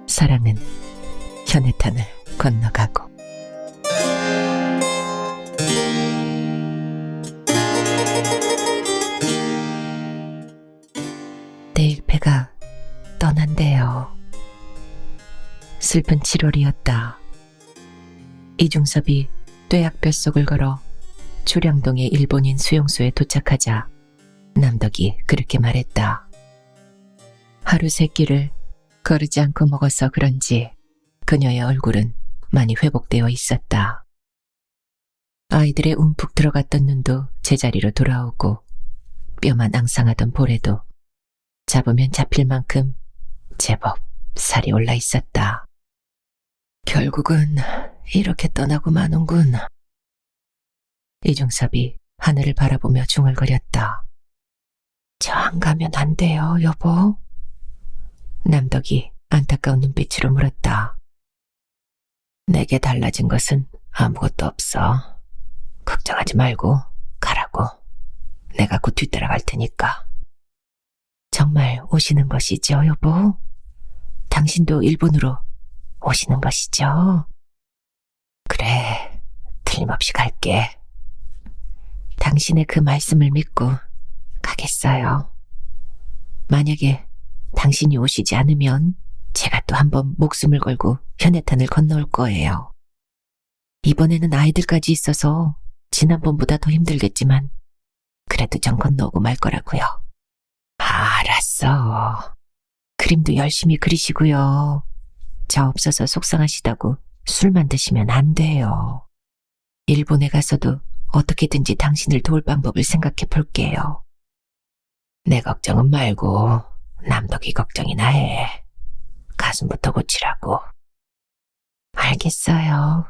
사랑은 현해탄을 건너가고. 내일 배가 떠난대요. 슬픈 7월이었다. 이중섭이 뙤약 뼛속을 걸어 초량동의 일본인 수용소에 도착하자 남덕이 그렇게 말했다. 하루 세 끼를 거르지 않고 먹어서 그런지 그녀의 얼굴은 많이 회복되어 있었다. 아이들의 움푹 들어갔던 눈도 제자리로 돌아오고 뼈만 앙상하던 볼에도 잡으면 잡힐 만큼 제법 살이 올라 있었다. 결국은 이렇게 떠나고 마는군. 이중섭이 하늘을 바라보며 중얼거렸다. 저 안 가면 안 돼요, 여보? 남덕이 안타까운 눈빛으로 물었다. 내게 달라진 것은 아무것도 없어. 걱정하지 말고 가라고. 내가 곧 뒤따라갈 테니까. 정말 오시는 것이죠, 여보? 당신도 일본으로 오시는 것이죠? 그래, 틀림없이 갈게. 당신의 그 말씀을 믿고 가겠어요. 만약에 당신이 오시지 않으면 제가 또 한번 목숨을 걸고 현해탄을 건너올 거예요. 이번에는 아이들까지 있어서 지난번보다 더 힘들겠지만 그래도 전 건너오고 말 거라고요. 알았어. 그림도 열심히 그리시고요. 저 없어서 속상하시다고 술만 드시면 안 돼요. 일본에 가서도 어떻게든지 당신을 도울 방법을 생각해 볼게요. 내 걱정은 말고 남덕이 걱정이나 해. 가슴부터 고치라고. 알겠어요.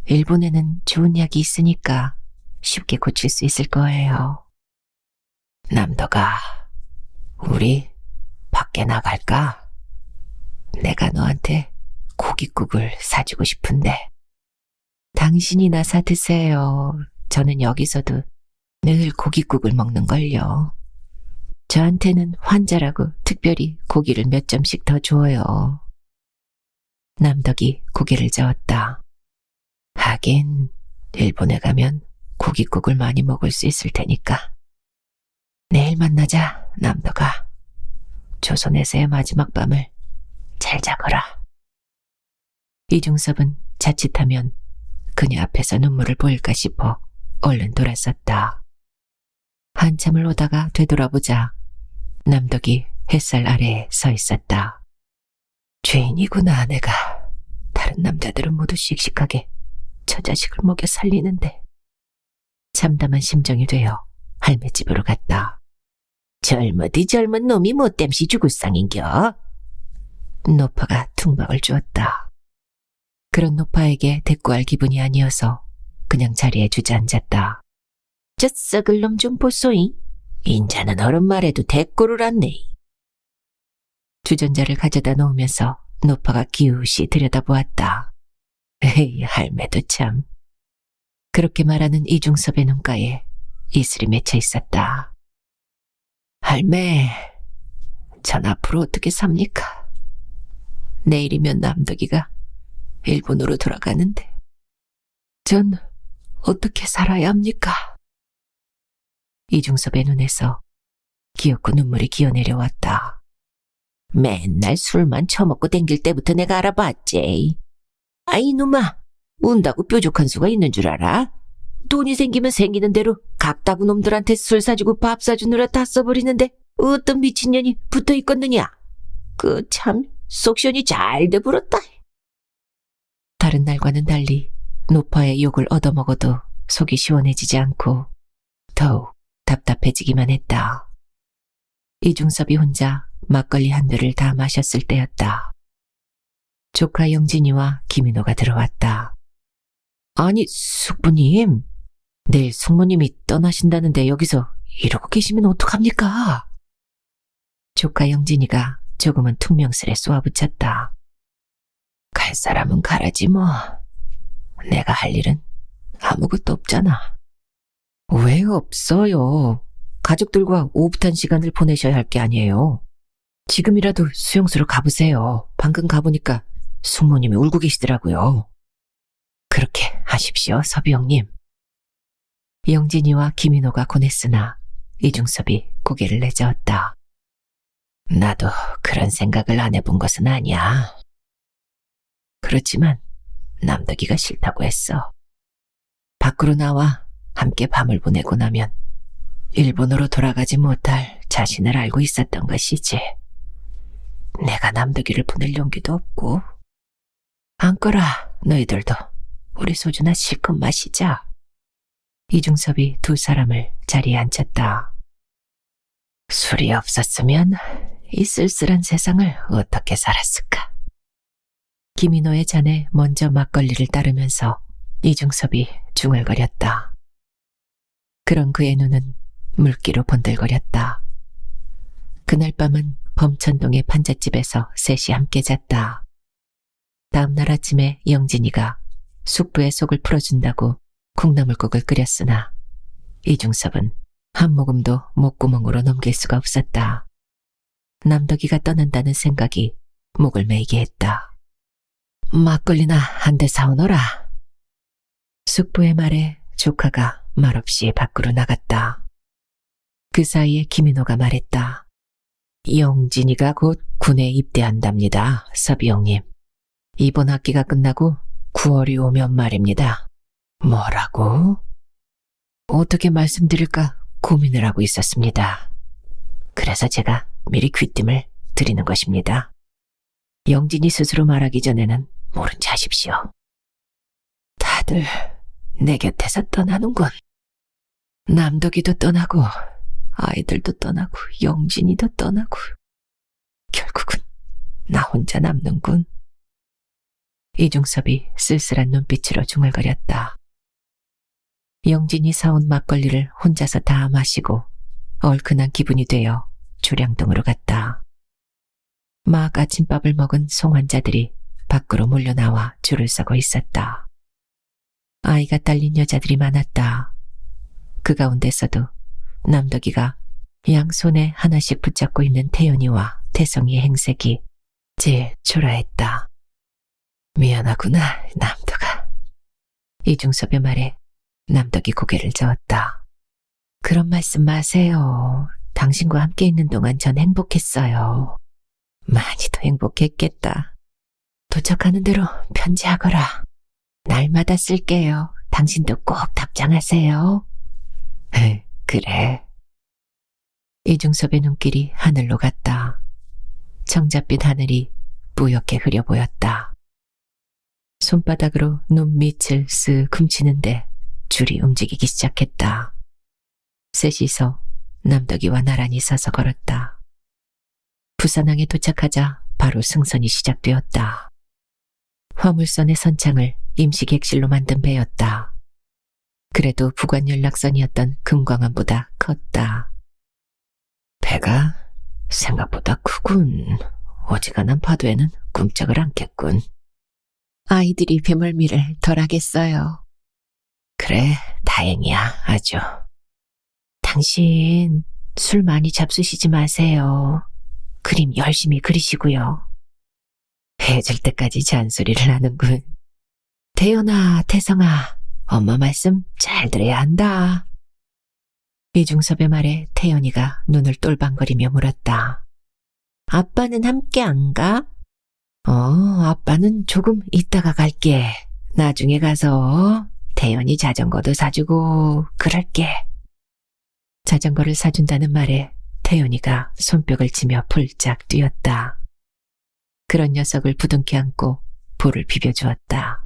일본에는 좋은 약이 있으니까 쉽게 고칠 수 있을 거예요. 남덕아, 우리 밖에 나갈까? 내가 너한테 고깃국을 사주고 싶은데. 당신이나 사 드세요. 저는 여기서도 늘 고깃국을 먹는걸요. 저한테는 환자라고 특별히 고기를 몇 점씩 더 줘요. 남덕이 고개를 저었다. 하긴 일본에 가면 고깃국을 많이 먹을 수 있을 테니까. 내일 만나자, 남덕아. 조선에서의 마지막 밤을 잘 자거라. 이중섭은 자칫하면 그녀 앞에서 눈물을 보일까 싶어 얼른 돌아섰다. 한참을 오다가 되돌아보자 남덕이 햇살 아래에 서 있었다. 죄인이구나, 내가. 다른 남자들은 모두 씩씩하게 저 자식을 먹여 살리는데. 참담한 심정이 되어 할매 집으로 갔다. 젊어디 젊은 놈이 못됨시 죽을 상인겨. 노파가 퉁박을 주었다. 그런 노파에게 대꾸할 기분이 아니어서 그냥 자리에 주저앉았다. 저 썩을 놈 좀 보소이. 인자는 어른 말에도 대꾸를 않네. 주전자를 가져다 놓으면서 노파가 기우시 들여다보았다. 에이, 할매도 참. 그렇게 말하는 이중섭의 눈가에 이슬이 맺혀 있었다. 할매, 전 앞으로 어떻게 삽니까? 내일이면 남덕이가 일본으로 돌아가는데 전 어떻게 살아야 합니까? 이중섭의 눈에서 기었고 눈물이 기어내려왔다. 맨날 술만 처먹고 댕길 때부터 내가 알아봤지. 아이 놈아, 운다고 뾰족한 수가 있는 줄 알아? 돈이 생기면 생기는 대로 각다구 놈들한테 술 사주고 밥 사주느라 다 써버리는데 어떤 미친년이 붙어 있겠느냐? 그 참 속시원이 잘 돼버렸다. 다른 날과는 달리 노파의 욕을 얻어먹어도 속이 시원해지지 않고 더욱 답답해지기만 했다. 이중섭이 혼자 막걸리 한 배를 다 마셨을 때였다. 조카 영진이와 김인호가 들어왔다. 아니, 숙부님, 내일 숙모님이 떠나신다는데 여기서 이러고 계시면 어떡합니까? 조카 영진이가 조금은 퉁명스레 쏘아붙였다. 갈 갈 사람은 가라지 뭐. 내가 할 일은 아무것도 없잖아. 왜 없어요? 가족들과 오붓한 시간을 보내셔야 할 게 아니에요. 지금이라도 수용소로 가보세요. 방금 가보니까 숙모님이 울고 계시더라고요. 그렇게 하십시오, 섭이 형님. 영진이와 김인호가 권했으나 이중섭이 고개를 내저었다. 나도 그런 생각을 안 해본 것은 아니야. 그렇지만 남덕이가 싫다고 했어. 밖으로 나와 함께 밤을 보내고 나면 일본으로 돌아가지 못할 자신을 알고 있었던 것이지. 내가 남덕이를 보낼 용기도 없고. 앉거라, 너희들도. 우리 소주나 실컷 마시자. 이중섭이 두 사람을 자리에 앉혔다. 술이 없었으면 이 쓸쓸한 세상을 어떻게 살았을까. 김인호의 잔에 먼저 막걸리를 따르면서 이중섭이 중얼거렸다. 그런 그의 눈은 물기로 번들거렸다. 그날 밤은 범천동의 판잣집에서 셋이 함께 잤다. 다음날 아침에 영진이가 숙부의 속을 풀어준다고 콩나물국을 끓였으나 이중섭은 한 모금도 목구멍으로 넘길 수가 없었다. 남덕이가 떠난다는 생각이 목을 메이게 했다. 막걸리나 한 대 사오너라. 숙부의 말에 조카가 말없이 밖으로 나갔다. 그 사이에 김인호가 말했다. 영진이가 곧 군에 입대한답니다, 섭이 형님. 이번 학기가 끝나고 9월이 오면 말입니다. 뭐라고? 어떻게 말씀드릴까 고민을 하고 있었습니다. 그래서 제가 미리 귀띔을 드리는 것입니다. 영진이 스스로 말하기 전에는 모른 체 하십시오. 다들 내 곁에서 떠나는군. 남덕이도 떠나고 아이들도 떠나고 영진이도 떠나고 결국은 나 혼자 남는군. 이중섭이 쓸쓸한 눈빛으로 중얼거렸다. 영진이 사온 막걸리를 혼자서 다 마시고 얼큰한 기분이 되어 주량동으로 갔다. 막 아침밥을 먹은 송환자들이 밖으로 몰려나와 줄을 서고 있었다. 아이가 딸린 여자들이 많았다. 그 가운데서도 남덕이가 양손에 하나씩 붙잡고 있는 태연이와 태성이의 행색이 제일 초라했다. 미안하구나, 남덕아. 이중섭의 말에 남덕이 고개를 저었다. 그런 말씀 마세요. 당신과 함께 있는 동안 전 행복했어요. 많이 더 행복했겠다. 도착하는 대로 편지하거라. 날마다 쓸게요. 당신도 꼭 답장하세요. 그래. 이중섭의 눈길이 하늘로 갔다. 청잣빛 하늘이 뿌옇게 흐려 보였다. 손바닥으로 눈밑을 쓱 훔치는데 줄이 움직이기 시작했다. 셋이서 남덕이와 나란히 서서 걸었다. 부산항에 도착하자 바로 승선이 시작되었다. 화물선의 선창을 임시객실로 만든 배였다. 그래도 부관연락선이었던 금광암보다 컸다. 배가 생각보다 크군. 어지간한 파도에는 꿈쩍을 않겠군. 아이들이 배멀미를 덜하겠어요. 그래, 다행이야, 아주. 당신 술 많이 잡수시지 마세요. 그림 열심히 그리시고요. 해질 때까지 잔소리를 하는군. 태연아, 태성아, 엄마 말씀 잘 들어야 한다. 이중섭의 말에 태연이가 눈을 똘방거리며 물었다. 아빠는 함께 안 가? 아빠는 조금 이따가 갈게. 나중에 가서 태연이 자전거도 사주고 그럴게. 자전거를 사준다는 말에 태연이가 손뼉을 치며 풀짝 뛰었다. 그런 녀석을 부둥켜 안고 볼을 비벼주었다.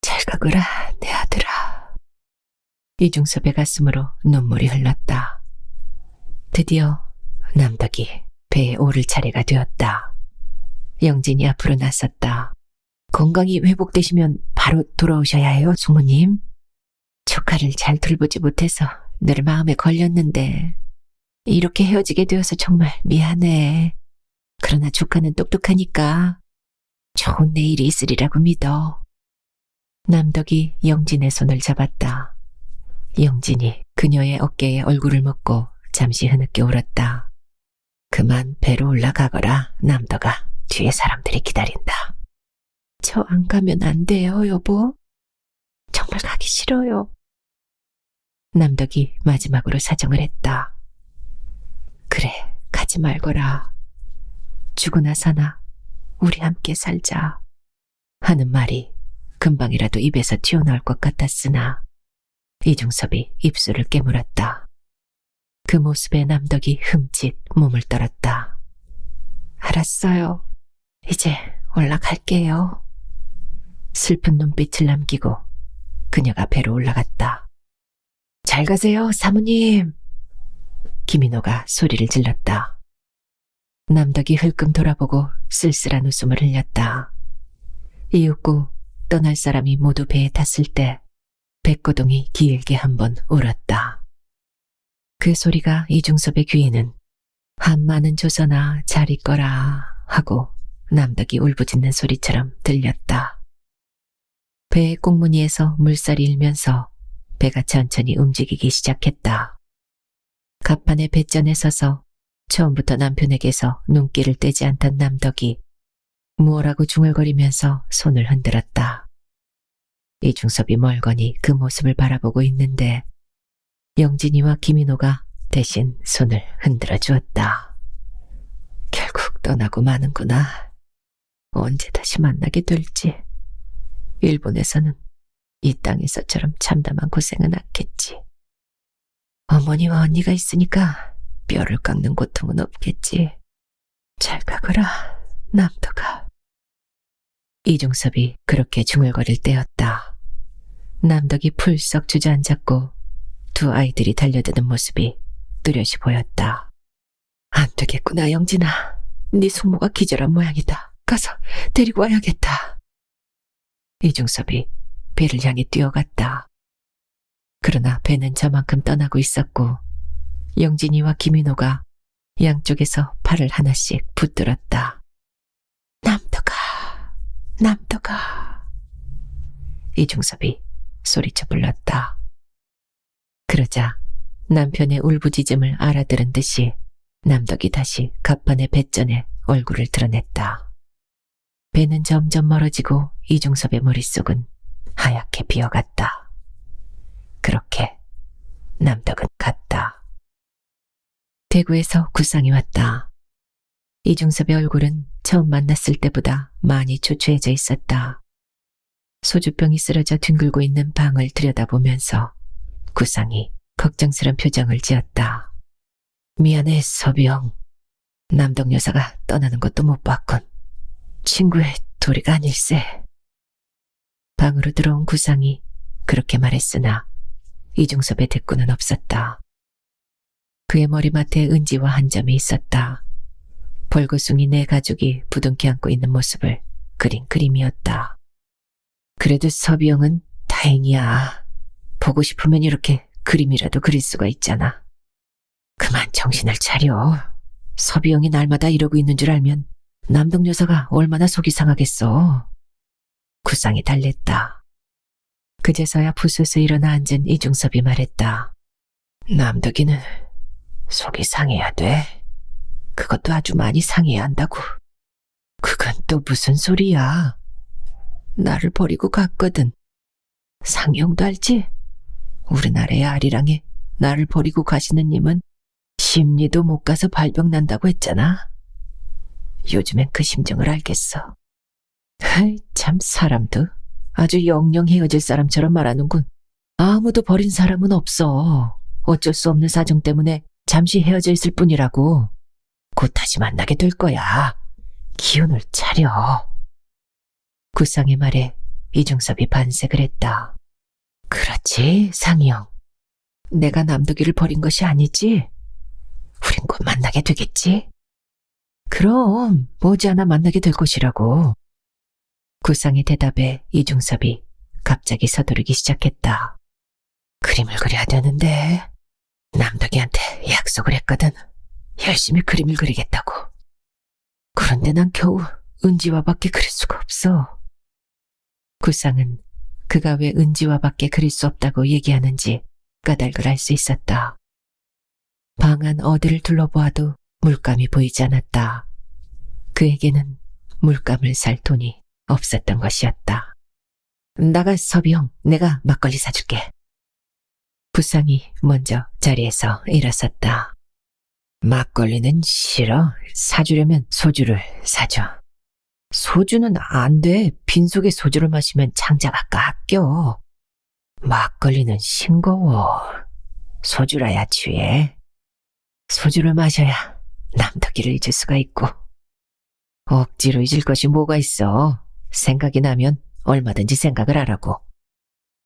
잘 가거라, 내 아들아. 이중섭의 가슴으로 눈물이 흘렀다. 드디어 남덕이 배에 오를 차례가 되었다. 영진이 앞으로 나섰다. 건강이 회복되시면 바로 돌아오셔야 해요, 숙모님. 조카를 잘 돌보지 못해서 늘 마음에 걸렸는데 이렇게 헤어지게 되어서 정말 미안해. 그러나 조카는 똑똑하니까 좋은 내일이 있으리라고 믿어. 남덕이 영진의 손을 잡았다. 영진이 그녀의 어깨에 얼굴을 묻고 잠시 흐느껴 울었다. 그만 배로 올라가거라, 남덕아. 뒤에 사람들이 기다린다. 저 안 가면 안 돼요, 여보. 정말 가기 싫어요. 남덕이 마지막으로 사정을 했다. 그래, 가지 말거라. 죽으나 사나 우리 함께 살자 하는 말이 금방이라도 입에서 튀어나올 것 같았으나 이중섭이 입술을 깨물었다. 그 모습에 남덕이 흠칫 몸을 떨었다. 알았어요. 이제 올라갈게요. 슬픈 눈빛을 남기고 그녀가 배로 올라갔다. 잘 가세요, 사모님. 김인호가 소리를 질렀다. 남덕이 흘끔 돌아보고 쓸쓸한 웃음을 흘렸다. 이윽고 떠날 사람이 모두 배에 탔을 때 백고동이 길게 한번 울었다. 그 소리가 이중섭의 귀에는 한 많은 조서나 잘 있거라 하고 남덕이 울부짖는 소리처럼 들렸다. 배의 꽁무니에서 물살이 일면서 배가 천천히 움직이기 시작했다. 갑판의 뱃전에 서서 처음부터 남편에게서 눈길을 떼지 않던 남덕이 무엇라고 중얼거리면서 손을 흔들었다. 이중섭이 멀거니 그 모습을 바라보고 있는데 영진이와 김인호가 대신 손을 흔들어 주었다. 결국 떠나고 마는구나. 언제 다시 만나게 될지. 일본에서는 이 땅에서처럼 참담한 고생은 않겠지. 어머니와 언니가 있으니까 뼈를 깎는 고통은 없겠지. 잘 가거라, 남덕아. 이중섭이 그렇게 중얼거릴 때였다. 남덕이 풀썩 주저앉았고 두 아이들이 달려드는 모습이 뚜렷이 보였다. 안 되겠구나, 영진아. 네 숙모가 기절한 모양이다. 가서 데리고 와야겠다. 이중섭이 배를 향해 뛰어갔다. 그러나 배는 저만큼 떠나고 있었고 영진이와 김인호가 양쪽에서 팔을 하나씩 붙들었다. 남덕아, 남덕아. 이중섭이 소리쳐 불렀다. 그러자 남편의 울부짖음을 알아들은 듯이 남덕이 다시 갑판의 뱃전에 얼굴을 드러냈다. 배는 점점 멀어지고 이중섭의 머릿속은 하얗게 비어갔다. 그렇게 남덕은 갔다. 대구에서 구상이 왔다. 이중섭의 얼굴은 처음 만났을 때보다 많이 초췌해져 있었다. 소주병이 쓰러져 뒹굴고 있는 방을 들여다보면서 구상이 걱정스런 표정을 지었다. 미안해, 서비영. 남덕 여사가 떠나는 것도 못 봤군. 친구의 도리가 아닐세. 방으로 들어온 구상이 그렇게 말했으나 이중섭의 대꾸는 없었다. 그의 머리맡에 은지와 한 점이 있었다. 벌거숭이 네 가족이 부둥켜 안고 있는 모습을 그린 그림이었다. 그래도 서비영은 다행이야. 보고 싶으면 이렇게 그림이라도 그릴 수가 있잖아. 그만 정신을 차려. 서비영이 날마다 이러고 있는 줄 알면 남덕 여사가 얼마나 속이 상하겠어. 구상이 달랬다. 그제서야 부스스 일어나 앉은 이중섭이 말했다. 남덕이는 속이 상해야 돼. 그것도 아주 많이 상해야 한다고. 그건 또 무슨 소리야. 나를 버리고 갔거든. 상영도 알지? 우리나라의 아리랑에 나를 버리고 가시는 님은 심리도 못 가서 발병 난다고 했잖아. 요즘엔 그 심정을 알겠어. 아이, 참 사람도 아주 영영 헤어질 사람처럼 말하는군. 아무도 버린 사람은 없어. 어쩔 수 없는 사정 때문에 잠시 헤어져 있을 뿐이라고. 곧 다시 만나게 될 거야. 기운을 차려. 구상의 말에 이중섭이 반색을 했다. 그렇지, 상희영. 내가 남덕이를 버린 것이 아니지? 우린 곧 만나게 되겠지? 그럼 머지않아 만나게 될 것이라고. 구상의 대답에 이중섭이 갑자기 서두르기 시작했다. 그림을 그려야 되는데 남덕이한테 약속을 했거든. 열심히 그림을 그리겠다고. 그런데 난 겨우 은지와밖에 그릴 수가 없어. 구상은 그가 왜 은지와밖에 그릴 수 없다고 얘기하는지 까닭을 알 수 있었다. 방 안 어디를 둘러보아도 물감이 보이지 않았다. 그에게는 물감을 살 돈이 없었던 것이었다. 나가 서비형, 내가 막걸리 사줄게. 구상이 먼저 자리에서 일어섰다. 막걸리는 싫어. 사주려면 소주를 사줘. 소주는 안 돼. 빈속에 소주를 마시면 장자가 깎여. 막걸리는 싱거워. 소주라야 취해. 소주를 마셔야 남덕이를 잊을 수가 있고. 억지로 잊을 것이 뭐가 있어. 생각이 나면 얼마든지 생각을 하라고.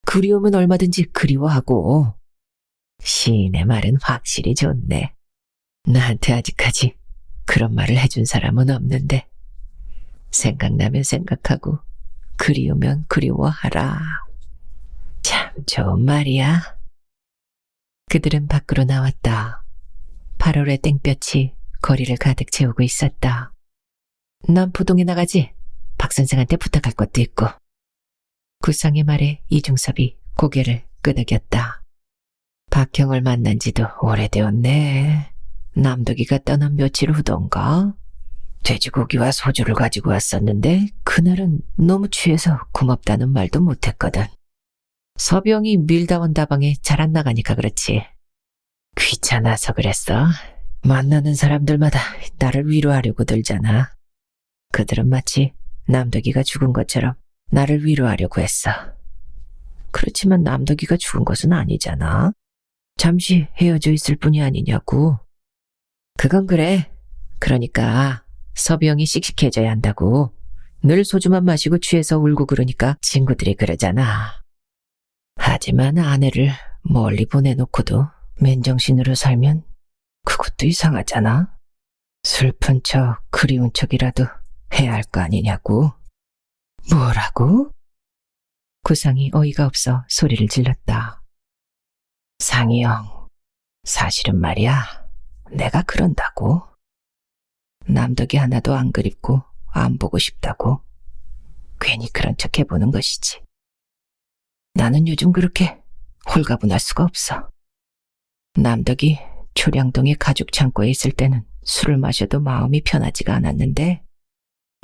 그리우면 얼마든지 그리워하고. 시인의 말은 확실히 좋네. 나한테 아직까지 그런 말을 해준 사람은 없는데 생각나면 생각하고 그리우면 그리워하라. 참 좋은 말이야. 그들은 밖으로 나왔다. 8월의 땡볕이 거리를 가득 채우고 있었다. 난 부동에 나가지. 박 선생한테 부탁할 것도 있고. 구상의 말에 이중섭이 고개를 끄덕였다. 박형을 만난 지도 오래되었네. 남덕이가 떠난 며칠 후던가 돼지고기와 소주를 가지고 왔었는데 그날은 너무 취해서 고맙다는 말도 못했거든. 서병이 밀다원 다방에 잘 안 나가니까 그렇지. 귀찮아서 그랬어. 만나는 사람들마다 나를 위로하려고 들잖아. 그들은 마치 남덕이가 죽은 것처럼 나를 위로하려고 했어. 그렇지만 남덕이가 죽은 것은 아니잖아. 잠시 헤어져 있을 뿐이 아니냐고. 그건 그래. 그러니까 서비형이 씩씩해져야 한다고. 늘 소주만 마시고 취해서 울고 그러니까 친구들이 그러잖아. 하지만 아내를 멀리 보내놓고도 맨정신으로 살면 그것도 이상하잖아. 슬픈 척, 그리운 척이라도 해야 할 거 아니냐고. 뭐라고? 구상이 어이가 없어 소리를 질렀다. 상이 형, 사실은 말이야. 내가 그런다고. 남덕이 하나도 안 그립고 안 보고 싶다고. 괜히 그런 척 해보는 것이지. 나는 요즘 그렇게 홀가분할 수가 없어. 남덕이 초량동의 가죽 창고에 있을 때는 술을 마셔도 마음이 편하지가 않았는데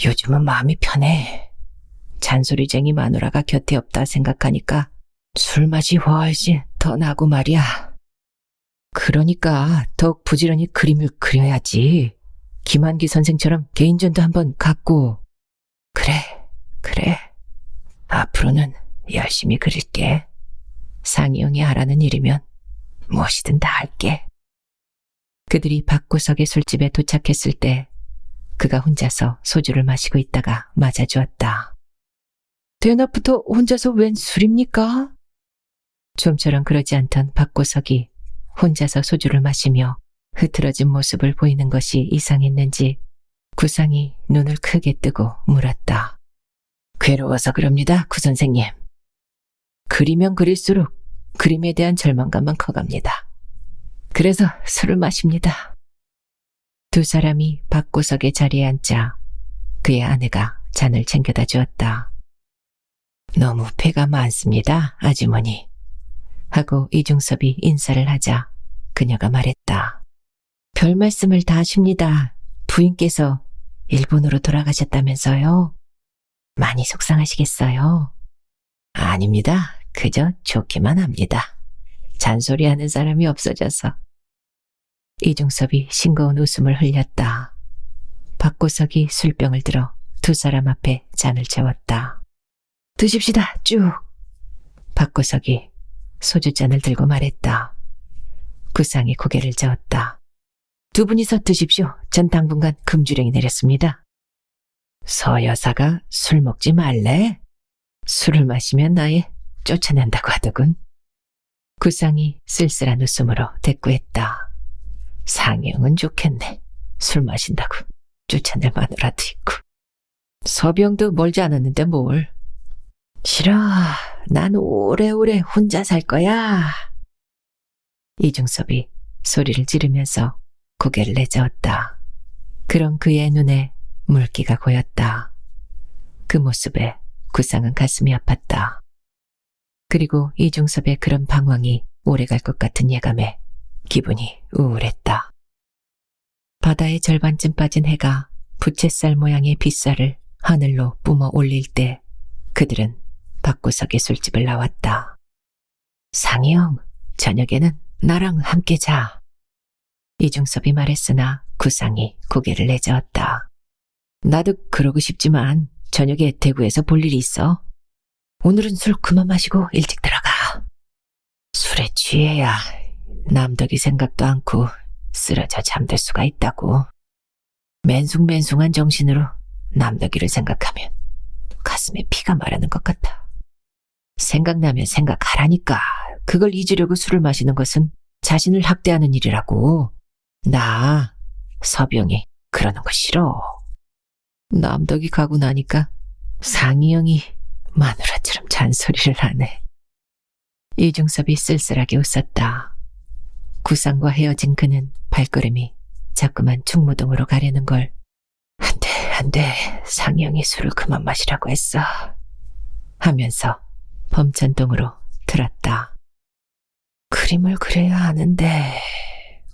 요즘은 마음이 편해. 잔소리쟁이 마누라가 곁에 없다 생각하니까 술맛이 훨씬 더 나고 말이야. 그러니까 더욱 부지런히 그림을 그려야지. 김한기 선생처럼 개인전도 한번 갖고. 그래. 앞으로는 열심히 그릴게. 상이 형이 하라는 일이면 무엇이든 다 할게. 그들이 박구석의 술집에 도착했을 때 그가 혼자서 소주를 마시고 있다가 맞아주었다. 대낮부터 혼자서 웬 술입니까? 좀처럼 그러지 않던 박구석이 혼자서 소주를 마시며 흐트러진 모습을 보이는 것이 이상했는지 구상이 눈을 크게 뜨고 물었다. 괴로워서 그럽니다, 구 선생님. 그리면 그릴수록 그림에 대한 절망감만 커갑니다. 그래서 술을 마십니다. 두 사람이 박구석의 자리에 앉자 그의 아내가 잔을 챙겨다 주었다. 너무 패가 많습니다, 아주머니. 하고 이중섭이 인사를 하자 그녀가 말했다. 별 말씀을 다 하십니다. 부인께서 일본으로 돌아가셨다면서요? 많이 속상하시겠어요? 아닙니다. 그저 좋기만 합니다. 잔소리하는 사람이 없어져서. 이중섭이 싱거운 웃음을 흘렸다. 박구석이 술병을 들어 두 사람 앞에 잔을 채웠다. 드십시다, 쭉. 박구석이 소주잔을 들고 말했다. 구상이 고개를 저었다. 두 분이서 드십시오. 전 당분간 금주령이 내렸습니다. 서 여사가 술 먹지 말래? 술을 마시면 아예 쫓아낸다고 하더군. 구상이 쓸쓸한 웃음으로 대꾸했다. 상영은 좋겠네. 술 마신다고 쫓아낼 마누라도 있고. 서병도 멀지 않았는데 뭘. 싫어. 난 오래오래 혼자 살 거야. 이중섭이 소리를 지르면서 고개를 내저었다. 그런 그의 눈에 물기가 고였다. 그 모습에 구상은 가슴이 아팠다. 그리고 이중섭의 그런 방황이 오래갈 것 같은 예감에 기분이 우울했다. 바다의 절반쯤 빠진 해가 부채살 모양의 빗살을 하늘로 뿜어 올릴 때 그들은 밥구석의 술집을 나왔다. 상희 형, 저녁에는 나랑 함께 자. 이중섭이 말했으나 구상이 고개를 내저었다. 나도 그러고 싶지만 저녁에 대구에서 볼 일이 있어. 오늘은 술 그만 마시고 일찍 들어가. 술에 취해야 남덕이 생각도 않고 쓰러져 잠들 수가 있다고. 맨숭맨숭한 정신으로 남덕이를 생각하면 가슴에 피가 마르는 것 같아. 생각나면 생각하라니까. 그걸 잊으려고 술을 마시는 것은 자신을 학대하는 일이라고. 나, 서병이 그러는 거 싫어. 남덕이 가고 나니까 상희 형이 마누라처럼 잔소리를 하네. 이중섭이 쓸쓸하게 웃었다. 구상과 헤어진 그는 발걸음이 자꾸만 충무동으로 가려는 걸. 안 돼. 상희 형이 술을 그만 마시라고 했어. 하면서 범천동으로 들었다. 그림을 그려야 하는데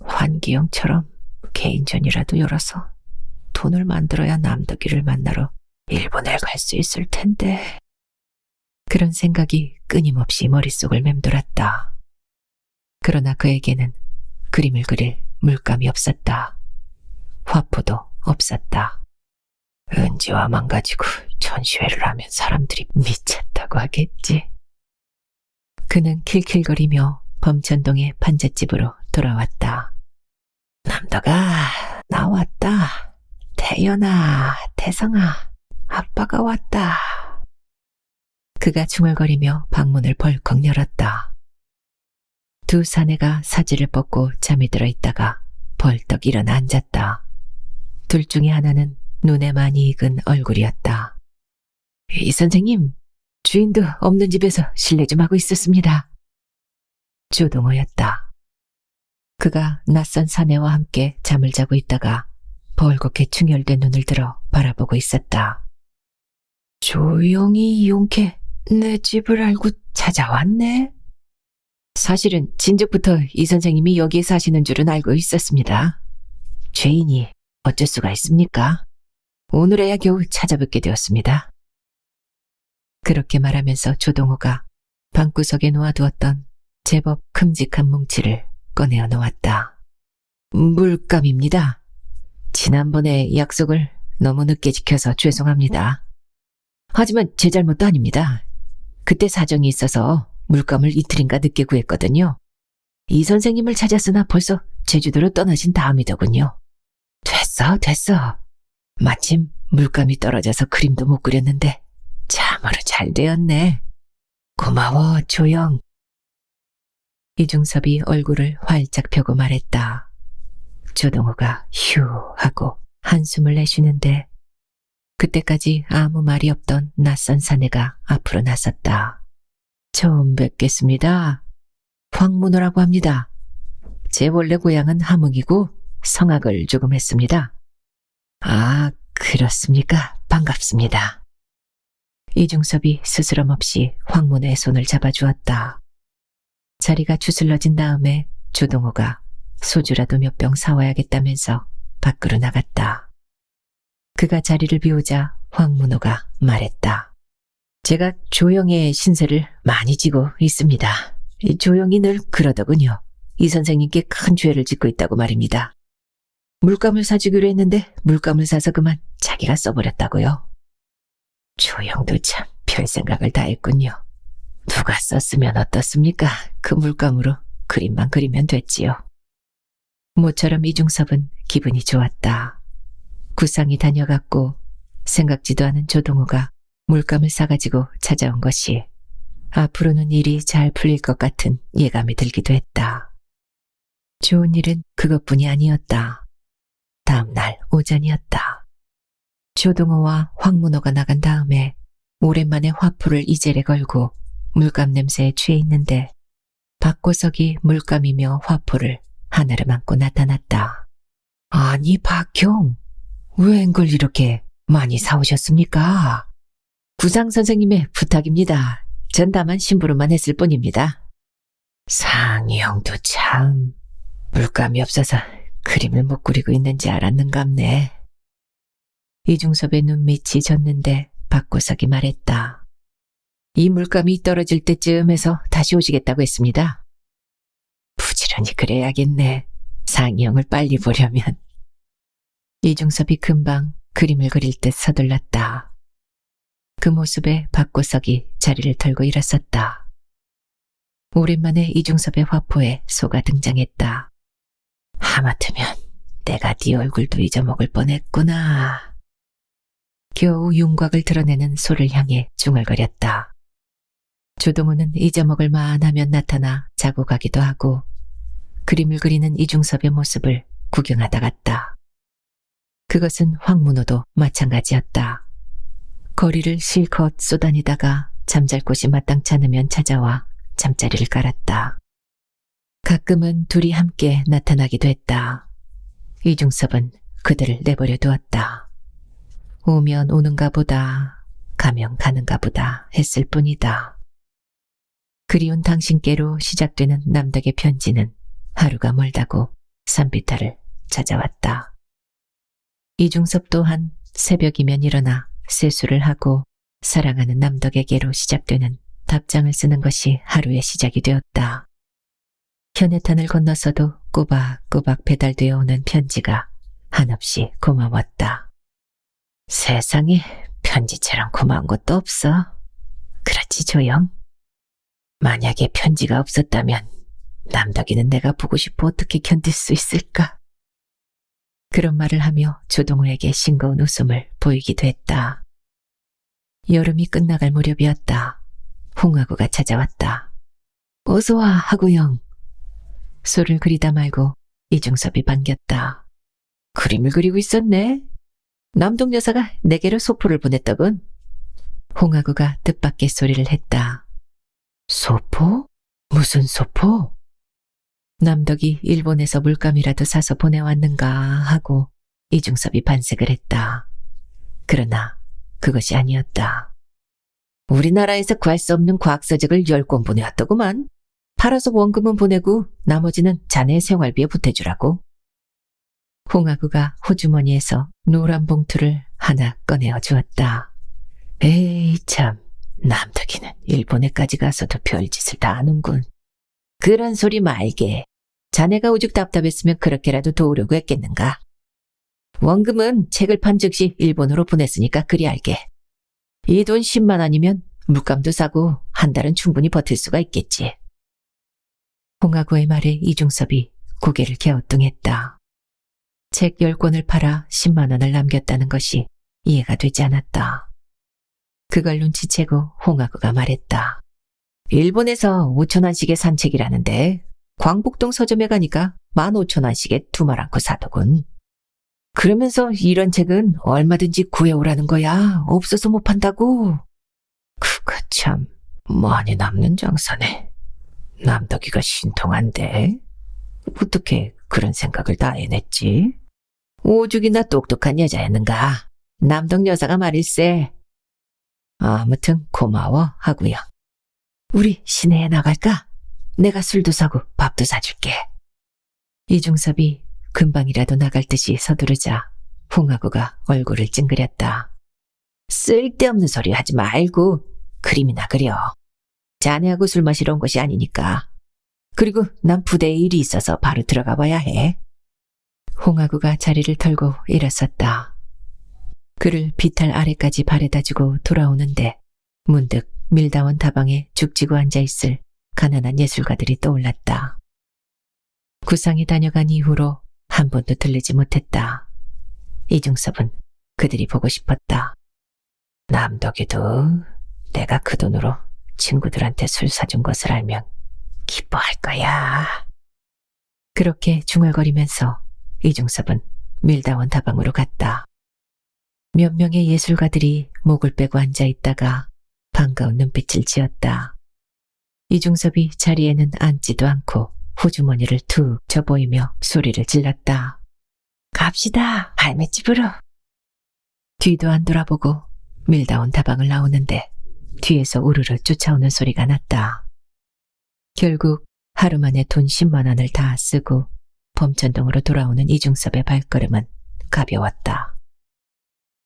환기영처럼 개인전이라도 열어서 돈을 만들어야 남덕이를 만나러 일본에 갈 수 있을 텐데. 그런 생각이 끊임없이 머릿속을 맴돌았다. 그러나 그에게는 그림을 그릴 물감이 없었다. 화포도 없었다. 은지화만 가지고 전시회를 하면 사람들이 미쳤다고 하겠지. 그는 킬킬거리며 범천동의 판잣집으로 돌아왔다. 남덕아, 나왔다. 태연아, 태성아, 아빠가 왔다. 그가 중얼거리며 방문을 벌컥 열었다. 두 사내가 사지를 뻗고 잠이 들어 있다가 벌떡 일어나 앉았다. 둘 중에 하나는 눈에 많이 익은 얼굴이었다. 이 선생님, 주인도 없는 집에서 실례 좀 하고 있었습니다. 조동호였다. 그가 낯선 사내와 함께 잠을 자고 있다가 벌겋게 충혈된 눈을 들어 바라보고 있었다. 조용히 용케 내 집을 알고 찾아왔네. 사실은 진즉부터 이 선생님이 여기에 사시는 줄은 알고 있었습니다. 죄인이 어쩔 수가 있습니까? 오늘에야 겨우 찾아뵙게 되었습니다. 그렇게 말하면서 조동호가 방구석에 놓아두었던 제법 큼직한 뭉치를 꺼내어 놓았다. 물감입니다. 지난번에 약속을 너무 늦게 지켜서 죄송합니다. 하지만 제 잘못도 아닙니다. 그때 사정이 있어서 물감을 이틀인가 늦게 구했거든요. 이 선생님을 찾았으나 벌써 제주도로 떠나신 다음이더군요. 됐어. 마침 물감이 떨어져서 그림도 못 그렸는데 참으로 잘 되었네. 고마워, 조영. 이중섭이 얼굴을 활짝 펴고 말했다. 조동호가 휴 하고 한숨을 내쉬는데 그때까지 아무 말이 없던 낯선 사내가 앞으로 나섰다. 처음 뵙겠습니다. 황문호라고 합니다. 제 원래 고향은 함흥이고 성악을 조금 했습니다. 아, 그렇습니까? 반갑습니다. 이중섭이 스스럼 없이 황문호의 손을 잡아주었다. 자리가 주슬러진 다음에 조동호가 소주라도 몇 병 사와야겠다면서 밖으로 나갔다. 그가 자리를 비우자 황문호가 말했다. 제가 조영의 신세를 많이 지고 있습니다. 이 조영이 늘 그러더군요. 이 선생님께 큰 죄를 짓고 있다고 말입니다. 물감을 사주기로 했는데 물감을 사서 그만 자기가 써버렸다고요. 조영도 참 별 생각을 다 했군요. 누가 썼으면 어떻습니까? 그 물감으로 그림만 그리면 됐지요. 모처럼 이중섭은 기분이 좋았다. 구상이 다녀갔고 생각지도 않은 조동호가 물감을 싸가지고 찾아온 것이 앞으로는 일이 잘 풀릴 것 같은 예감이 들기도 했다. 좋은 일은 그것뿐이 아니었다. 다음 날 오전이었다. 조동호와 황문호가 나간 다음에 오랜만에 화포를 이젤에 걸고 물감 냄새에 취해 있는데 박고석이 물감이며 화포를 하나를 안고 나타났다. 아니 박형, 웬걸 이렇게 많이 사오셨습니까? 구상 선생님의 부탁입니다. 전 다만 심부름만 했을 뿐입니다. 상이 형도 참 물감이 없어서 그림을 못 그리고 있는지 알았는갑네. 이중섭의 눈밑이 졌는데 박구석이 말했다. 이 물감이 떨어질 때쯤 해서 다시 오시겠다고 했습니다. 부지런히 그래야겠네. 상이 형을 빨리 보려면. 이중섭이 금방 그림을 그릴 듯 서둘렀다. 그 모습에 박구석이 자리를 털고 일어섰다. 오랜만에 이중섭의 화포에 소가 등장했다. 하마터면 내가 네 얼굴도 잊어먹을 뻔했구나. 겨우 윤곽을 드러내는 소를 향해 중얼거렸다. 조동우는 잊어먹을 만하면 나타나 자고 가기도 하고 그림을 그리는 이중섭의 모습을 구경하다 갔다. 그것은 황문호도 마찬가지였다. 거리를 실컷 쏘다니다가 잠잘 곳이 마땅치 않으면 찾아와 잠자리를 깔았다. 가끔은 둘이 함께 나타나기도 했다. 이중섭은 그들을 내버려 두었다. 오면 오는가 보다, 가면 가는가 보다 했을 뿐이다. 그리운 당신께로 시작되는 남덕의 편지는 하루가 멀다고 산비탈을 찾아왔다. 이중섭 또한 새벽이면 일어나 세수를 하고 사랑하는 남덕에게로 시작되는 답장을 쓰는 것이 하루의 시작이 되었다. 현해탄을 건너서도 꼬박꼬박 배달되어 오는 편지가 한없이 고마웠다. 세상에 편지처럼 고마운 것도 없어. 그렇지, 조영? 만약에 편지가 없었다면 남덕이는 내가 보고 싶어 어떻게 견딜 수 있을까? 그런 말을 하며 조동우에게 싱거운 웃음을 보이기도 했다. 여름이 끝나갈 무렵이었다. 홍하구가 찾아왔다. 어서와, 하구형. 소를 그리다 말고 이중섭이 반겼다. 그림을 그리고 있었네. 남동 여사가 내게로 소포를 보냈더군. 홍하구가 뜻밖의 소리를 했다. 소포? 무슨 소포? 남덕이 일본에서 물감이라도 사서 보내왔는가 하고 이중섭이 반색을 했다. 그러나 그것이 아니었다. 우리나라에서 구할 수 없는 과학서적을 10권 보내왔더구만. 팔아서 원금은 보내고 나머지는 자네의 생활비에 보태주라고. 홍하구가 호주머니에서 노란 봉투를 하나 꺼내어 주었다. 에이 참, 남덕이는 일본에까지 가서도 별짓을 다 하는군. 그런 소리 말게. 자네가 오죽 답답했으면 그렇게라도 도우려고 했겠는가. 원금은 책을 판 즉시 일본으로 보냈으니까 그리 알게. 이 돈 10만 원이면 물감도 사고 한 달은 충분히 버틸 수가 있겠지. 홍하구의 말에 이중섭이 고개를 갸우뚱했다. 책 10권을 팔아 10만 원을 남겼다는 것이 이해가 되지 않았다. 그걸 눈치채고 홍하구가 말했다. 일본에서 5천 원씩에 산 책이라는데 광복동 서점에 가니까 15,000원씩에 두말 않고 사더군. 그러면서 이런 책은 얼마든지 구해오라는 거야. 없어서 못 판다고. 그거 참 많이 남는 장사네. 남덕이가 신통한데 어떻게 그런 생각을 다 해냈지? 오죽이나 똑똑한 여자였는가. 남덕 여사가 말일세. 아무튼 고마워 하구요. 우리 시내에 나갈까? 내가 술도 사고 밥도 사줄게. 이중섭이 금방이라도 나갈 듯이 서두르자 홍하구가 얼굴을 찡그렸다. 쓸데없는 소리 하지 말고 그림이나 그려. 자네하고 술 마시러 온 것이 아니니까. 그리고 난 부대에 일이 있어서 바로 들어가 봐야 해. 홍하구가 자리를 털고 일어섰다. 그를 비탈 아래까지 바래다주고 돌아오는데 문득 밀다원 다방에 죽지고 앉아있을 가난한 예술가들이 떠올랐다. 구상이 다녀간 이후로 한 번도 들르지 못했다. 이중섭은 그들이 보고 싶었다. 남덕이도 내가 그 돈으로 친구들한테 술 사준 것을 알면 기뻐할 거야. 그렇게 중얼거리면서 이중섭은 밀다원 다방으로 갔다. 몇 명의 예술가들이 목을 빼고 앉아있다가 반가운 눈빛을 지었다. 이중섭이 자리에는 앉지도 않고 호주머니를 툭 쳐보이며 소리를 질렀다. 갑시다, 할매집으로. 뒤도 안 돌아보고 밀다 온 다방을 나오는데 뒤에서 우르르 쫓아오는 소리가 났다. 결국 하루 만에 돈 10만 원을 다 쓰고 범천동으로 돌아오는 이중섭의 발걸음은 가벼웠다.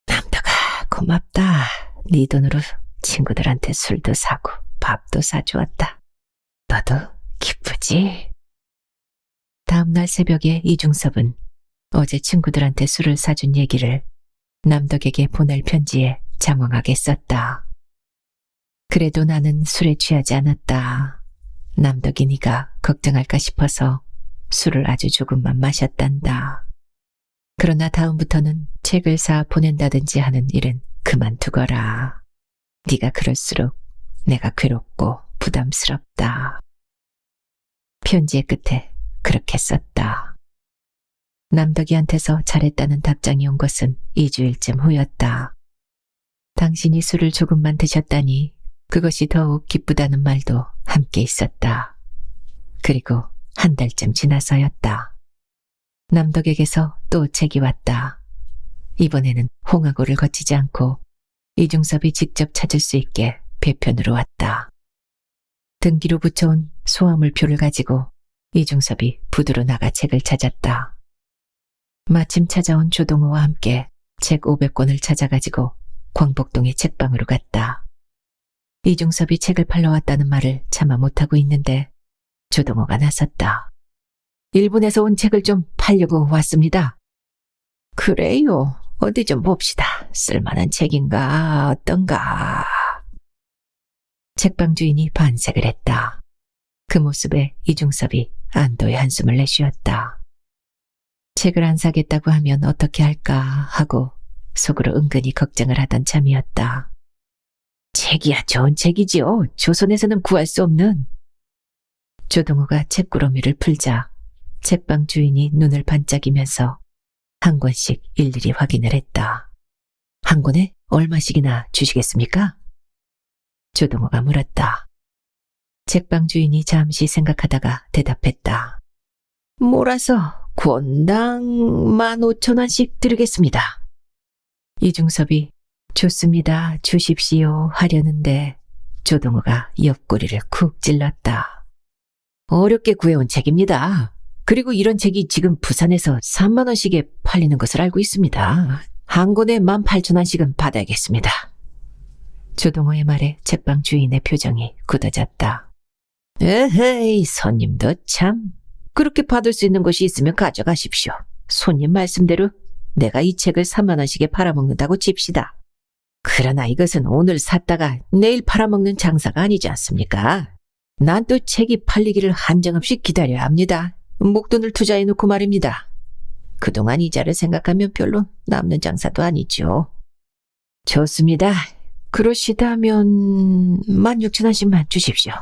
남덕아, 고맙다. 네 돈으로 친구들한테 술도 사고 밥도 사주었다. 너도 기쁘지? 다음날 새벽에 이중섭은 어제 친구들한테 술을 사준 얘기를 남덕에게 보낼 편지에 장황하게 썼다. 그래도 나는 술에 취하지 않았다. 남덕이 네가 걱정할까 싶어서 술을 아주 조금만 마셨단다. 그러나 다음부터는 책을 사 보낸다든지 하는 일은 그만두거라. 네가 그럴수록 내가 괴롭고 부담스럽다. 편지의 끝에 그렇게 썼다. 남덕이한테서 잘했다는 답장이 온 것은 2주일쯤 후였다. 당신이 술을 조금만 드셨다니 그것이 더욱 기쁘다는 말도 함께 있었다. 그리고 한 달쯤 지나서였다. 남덕에게서 또 책이 왔다. 이번에는 홍하고를 거치지 않고 이중섭이 직접 찾을 수 있게 배편으로 왔다. 등기로 붙여온 소화물표를 가지고 이중섭이 부두로 나가 책을 찾았다. 마침 찾아온 조동호와 함께 책 500권을 찾아가지고 광복동의 책방으로 갔다. 이중섭이 책을 팔러 왔다는 말을 차마 못하고 있는데 조동호가 나섰다. 일본에서 온 책을 좀 팔려고 왔습니다. 그래요. 어디 좀 봅시다. 쓸만한 책인가 어떤가. 책방 주인이 반색을 했다. 그 모습에 이중섭이 안도의 한숨을 내쉬었다. 책을 안 사겠다고 하면 어떻게 할까 하고 속으로 은근히 걱정을 하던 참이었다. 책이야 좋은 책이지요. 조선에서는 구할 수 없는. 조동호가 책구러미를 풀자 책방 주인이 눈을 반짝이면서 한 권씩 일일이 확인을 했다. 한 권에 얼마씩이나 주시겠습니까? 조동호가 물었다. 책방 주인이 잠시 생각하다가 대답했다. 몰아서 권당 15,000원씩 드리겠습니다. 이중섭이 좋습니다. 주십시오 하려는데 조동호가 옆구리를 쿡 찔렀다. 어렵게 구해온 책입니다. 그리고 이런 책이 지금 부산에서 3만 원씩에 팔리는 것을 알고 있습니다. 한 권에 18,000원씩은 받아야겠습니다. 조동호의 말에 책방 주인의 표정이 굳어졌다. 에헤이, 손님도 참. 그렇게 받을 수 있는 것이 있으면 가져가십시오. 손님 말씀대로 내가 이 책을 3만 원씩에 팔아먹는다고 칩시다. 그러나 이것은 오늘 샀다가 내일 팔아먹는 장사가 아니지 않습니까? 난 또 책이 팔리기를 한정없이 기다려야 합니다. 목돈을 투자해놓고 말입니다. 그동안 이자를 생각하면 별로 남는 장사도 아니죠. 좋습니다. 그러시다면 16,000원씩만 주십시오.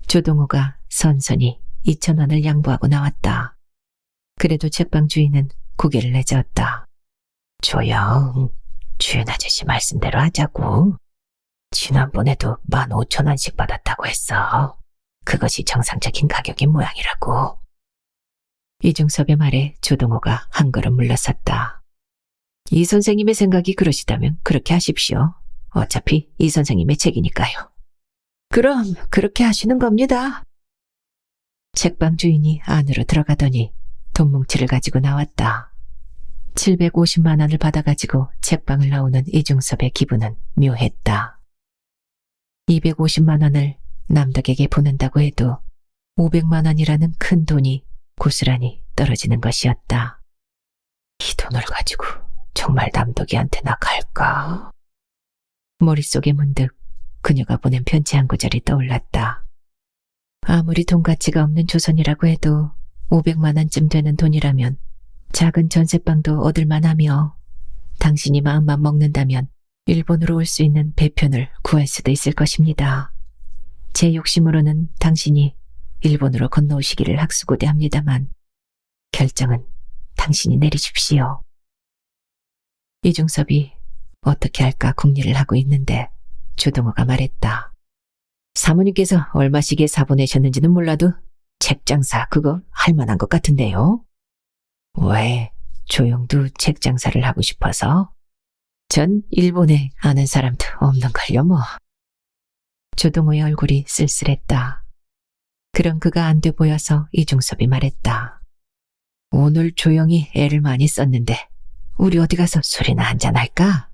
조동호가 선선히 2,000원을 양보하고 나왔다. 그래도 책방 주인은 고개를 내저었다. 조용, 주인 아저씨 말씀대로 하자고. 지난번에도 15,000원씩 받았다고 했어. 그것이 정상적인 가격인 모양이라고. 이중섭의 말에 조동호가 한 걸음 물러섰다. 이 선생님의 생각이 그러시다면 그렇게 하십시오. 어차피 이 선생님의 책이니까요. 그럼 그렇게 하시는 겁니다. 책방 주인이 안으로 들어가더니 돈뭉치를 가지고 나왔다. 750만 원을 받아가지고 책방을 나오는 이중섭의 기분은 묘했다. 250만 원을 남덕에게 보낸다고 해도 500만 원이라는 큰 돈이 고스란히 떨어지는 것이었다. 이 돈을 가지고 정말 남덕이한테나 갈까? 머릿속에 문득 그녀가 보낸 편지 한 구절이 떠올랐다. 아무리 돈 가치가 없는 조선이라고 해도 500만 원쯤 되는 돈이라면 작은 전세방도 얻을만하며 당신이 마음만 먹는다면 일본으로 올 수 있는 배편을 구할 수도 있을 것입니다. 제 욕심으로는 당신이 일본으로 건너오시기를 학수고대합니다만 결정은 당신이 내리십시오. 이중섭이 어떻게 할까 궁리를 하고 있는데 조동호가 말했다. 사모님께서 얼마씩에 사보내셨는지는 몰라도 책 장사 그거 할 만한 것 같은데요. 왜? 조용도 책 장사를 하고 싶어서? 전 일본에 아는 사람도 없는걸요 뭐. 조동호의 얼굴이 쓸쓸했다. 그런 그가 안 돼 보여서 이중섭이 말했다. 오늘 조용히 애를 많이 썼는데 우리 어디 가서 술이나 한잔할까?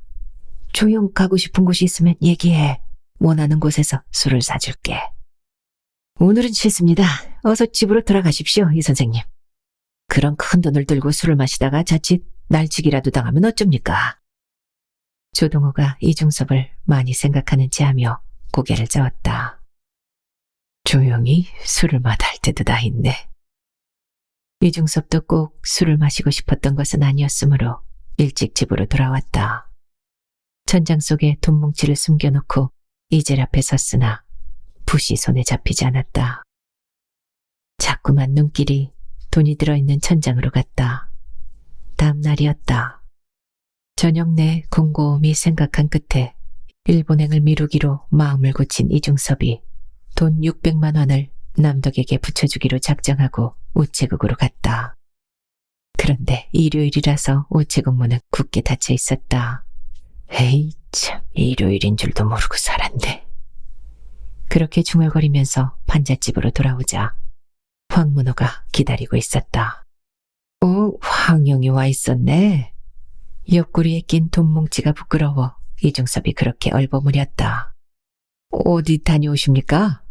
조용 가고 싶은 곳이 있으면 얘기해. 원하는 곳에서 술을 사줄게. 오늘은 싫습니다. 어서 집으로 돌아가십시오, 이 선생님. 그런 큰 돈을 들고 술을 마시다가 자칫 날치기라도 당하면 어쩝니까? 조동호가 이중섭을 많이 생각하는 체 하며 고개를 저었다. 조용히 술을 마다할 때도 다 있네. 이중섭도 꼭 술을 마시고 싶었던 것은 아니었으므로 일찍 집으로 돌아왔다. 천장 속에 돈 뭉치를 숨겨놓고 이젤 앞에 섰으나 붓이 손에 잡히지 않았다. 자꾸만 눈길이 돈이 들어있는 천장으로 갔다. 다음 날이었다. 저녁 내 곰곰이 생각한 끝에 일본행을 미루기로 마음을 고친 이중섭이 돈 600만 원을 남덕에게 붙여주기로 작정하고 우체국으로 갔다. 그런데 일요일이라서 우체국 문은 굳게 닫혀 있었다. 에이 참, 일요일인 줄도 모르고 살았네. 그렇게 중얼거리면서 판잣집으로 돌아오자 황문호가 기다리고 있었다. 황영이 와 있었네. 옆구리에 낀 돈뭉치가 부끄러워 이중섭이 그렇게 얼버무렸다. 어디 다녀오십니까?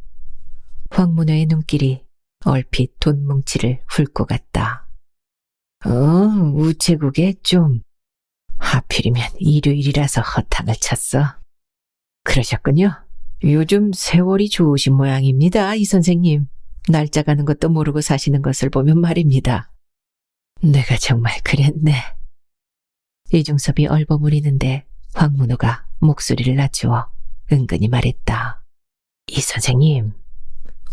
황문호의 눈길이 얼핏 돈뭉치를 훑고 갔다. 우체국에 좀. 하필이면 일요일이라서 허탕을 쳤어. 그러셨군요. 요즘 세월이 좋으신 모양입니다, 이 선생님. 날짜 가는 것도 모르고 사시는 것을 보면 말입니다. 내가 정말 그랬네. 이중섭이 얼버무리는데 황문호가 목소리를 낮추어 은근히 말했다. 이 선생님,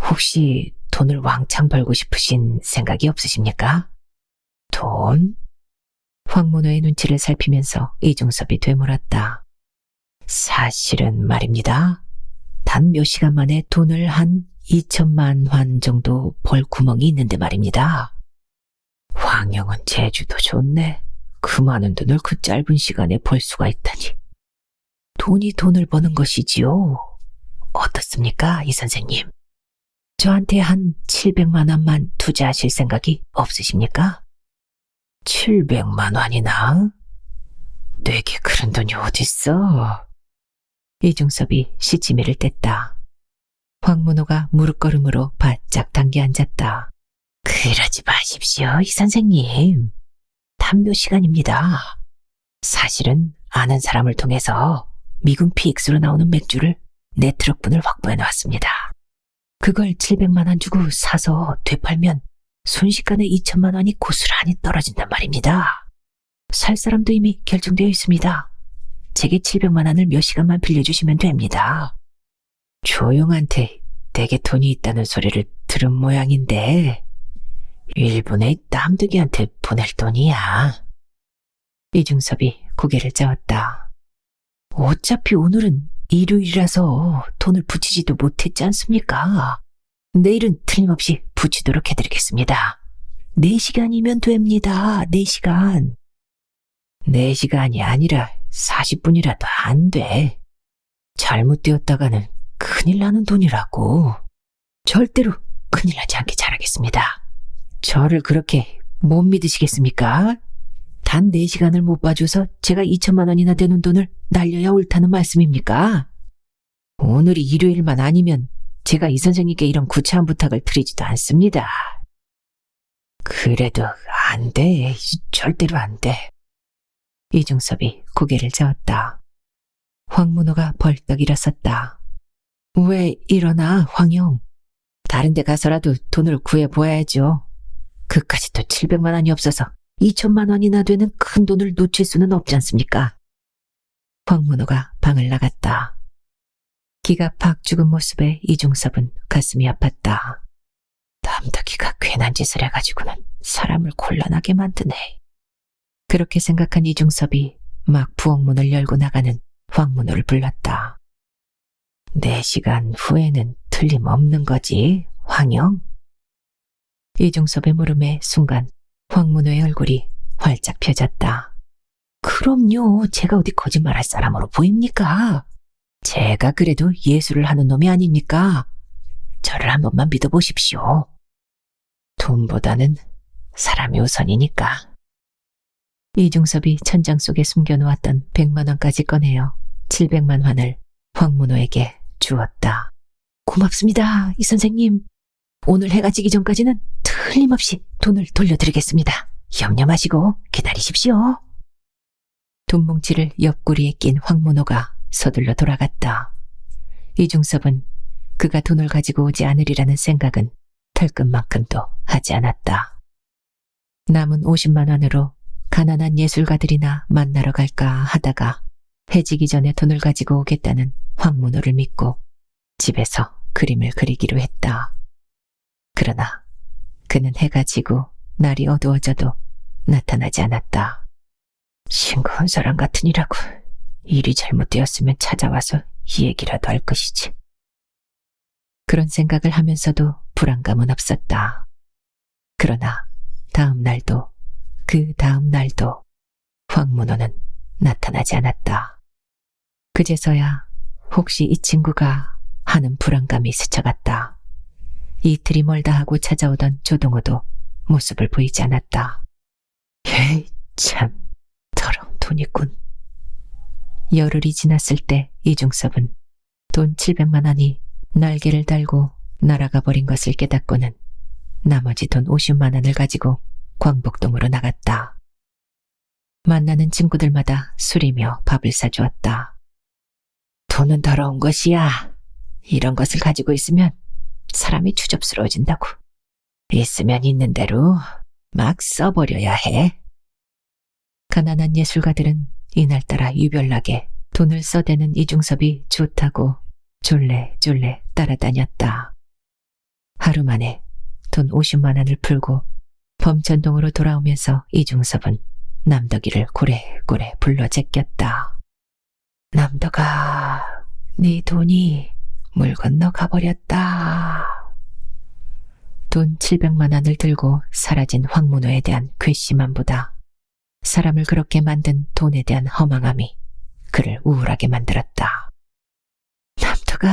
혹시 돈을 왕창 벌고 싶으신 생각이 없으십니까? 돈? 황문호의 눈치를 살피면서 이중섭이 되물었다. 사실은 말입니다. 단 몇 시간 만에 돈을 한 2천만 환 정도 벌 구멍이 있는데 말입니다. 황영은 제주도 좋네. 그 많은 돈을 그 짧은 시간에 벌 수가 있다니. 돈이 돈을 버는 것이지요. 어떻습니까, 이 선생님? 저한테 한 700만 원만 투자하실 생각이 없으십니까? 700만 원이나? 내게 그런 돈이 어딨어? 이중섭이 시치미를 뗐다. 황문호가 무릎걸음으로 바짝 당겨 앉았다. 그러지 마십시오, 이 선생님. 단 몇 시간입니다. 사실은 아는 사람을 통해서 미군 PX로 나오는 맥주를 4트럭분을 확보해 놨습니다. 그걸 700만 원 주고 사서 되팔면 순식간에 2천만 원이 고스란히 떨어진단 말입니다. 살 사람도 이미 결정되어 있습니다. 제게 700만 원을 몇 시간만 빌려주시면 됩니다. 조용한테 내게 돈이 있다는 소리를 들은 모양인데 일본의 남득이한테 보낼 돈이야. 이중섭이 고개를 저었다. 어차피 오늘은 일요일이라서 돈을 붙이지도 못했지 않습니까? 내일은 틀림없이 붙이도록 해드리겠습니다. 4시간이면 됩니다. 4시간. 4시간이 아니라 40분이라도 안 돼. 잘못되었다가는 큰일 나는 돈이라고. 절대로 큰일 나지 않게 잘하겠습니다. 저를 그렇게 못 믿으시겠습니까? 단 4시간을 못 봐줘서 제가 2천만 원이나 되는 돈을 날려야 옳다는 말씀입니까? 오늘이 일요일만 아니면 제가 이 선생님께 이런 구차한 부탁을 드리지도 않습니다. 그래도 안 돼. 절대로 안 돼. 이중섭이 고개를 저었다. 황문호가 벌떡 일어섰다. 왜 일어나, 황영? 다른 데 가서라도 돈을 구해보아야죠. 그까짓도 700만 원이 없어서 2천만 원이나 되는 큰 돈을 놓칠 수는 없지 않습니까? 황문호가 방을 나갔다. 기가 팍 죽은 모습에 이중섭은 가슴이 아팠다. 남덕이가 괜한 짓을 해가지고는 사람을 곤란하게 만드네. 그렇게 생각한 이중섭이 막 부엌문을 열고 나가는 황문호를 불렀다. 4시간 후에는 틀림없는 거지, 황영? 이중섭의 물음에 순간 황문호의 얼굴이 활짝 펴졌다. 그럼요. 제가 어디 거짓말할 사람으로 보입니까? 제가 그래도 예술을 하는 놈이 아닙니까? 저를 한 번만 믿어보십시오. 돈보다는 사람이 우선이니까. 이중섭이 천장 속에 숨겨놓았던 100만 원까지 꺼내어 700만 원을 황문호에게 주었다. 고맙습니다, 이 선생님. 오늘 해가 지기 전까지는 틀림없이 돈을 돌려드리겠습니다. 염려 마시고 기다리십시오. 돈뭉치를 옆구리에 낀 황문호가 서둘러 돌아갔다. 이중섭은 그가 돈을 가지고 오지 않으리라는 생각은 털끝만큼도 하지 않았다. 남은 50만 원으로 가난한 예술가들이나 만나러 갈까 하다가 해지기 전에 돈을 가지고 오겠다는 황문호를 믿고 집에서 그림을 그리기로 했다. 그러나 그는 해가 지고 날이 어두워져도 나타나지 않았다. 싱거운 사람 같으니라고 일이 잘못되었으면 찾아와서 이 얘기라도 할 것이지. 그런 생각을 하면서도 불안감은 없었다. 그러나 다음 날도 그 다음 날도 황문호는 나타나지 않았다. 그제서야 혹시 이 친구가 하는 불안감이 스쳐갔다. 이틀이 멀다 하고 찾아오던 조동호도 모습을 보이지 않았다. 에이, 참 더러운 돈이군. 열흘이 지났을 때 이중섭은 돈 700만 원이 날개를 달고 날아가 버린 것을 깨닫고는 나머지 돈 50만 원을 가지고 광복동으로 나갔다. 만나는 친구들마다 술이며 밥을 사주었다. 돈은 더러운 것이야. 이런 것을 가지고 있으면 사람이 추접스러워진다고. 있으면 있는 대로 막 써버려야 해. 가난한 예술가들은 이날따라 유별나게 돈을 써대는 이중섭이 좋다고 졸래졸래 따라다녔다. 하루 만에 돈 50만 원을 풀고 범천동으로 돌아오면서 이중섭은 남덕이를 고래고래 불러 제꼈다. 남덕아, 네 돈이 물 건너 가버렸다. 돈 700만 원을 들고 사라진 황문호에 대한 괘씸함보다 사람을 그렇게 만든 돈에 대한 허망함이 그를 우울하게 만들었다. 남덕아,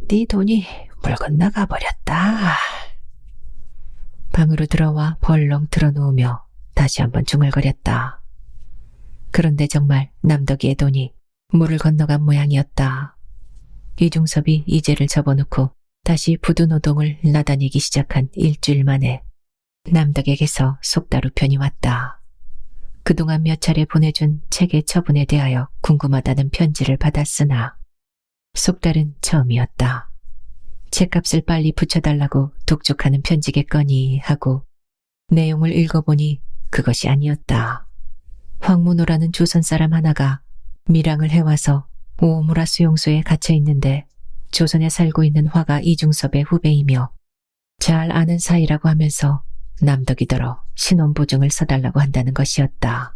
네 돈이 물 건너 가버렸다. 방으로 들어와 벌렁 드러누우며 다시 한번 중얼거렸다. 그런데 정말 남덕이의 돈이 물을 건너간 모양이었다. 이중섭이 이제를 접어놓고 다시 부두노동을 나다니기 시작한 일주일 만에 남덕에게서 속다루 편이 왔다. 그동안 몇 차례 보내준 책의 처분에 대하여 궁금하다는 편지를 받았으나 속달은 처음이었다. 책값을 빨리 붙여달라고 독촉하는 편지겠거니 하고 내용을 읽어보니 그것이 아니었다. 황문호라는 조선 사람 하나가 밀항을 해와서 오오무라 수용소에 갇혀 있는데 조선에 살고 있는 화가 이중섭의 후배이며 잘 아는 사이라고 하면서 남덕이더러 신원보증을 써달라고 한다는 것이었다.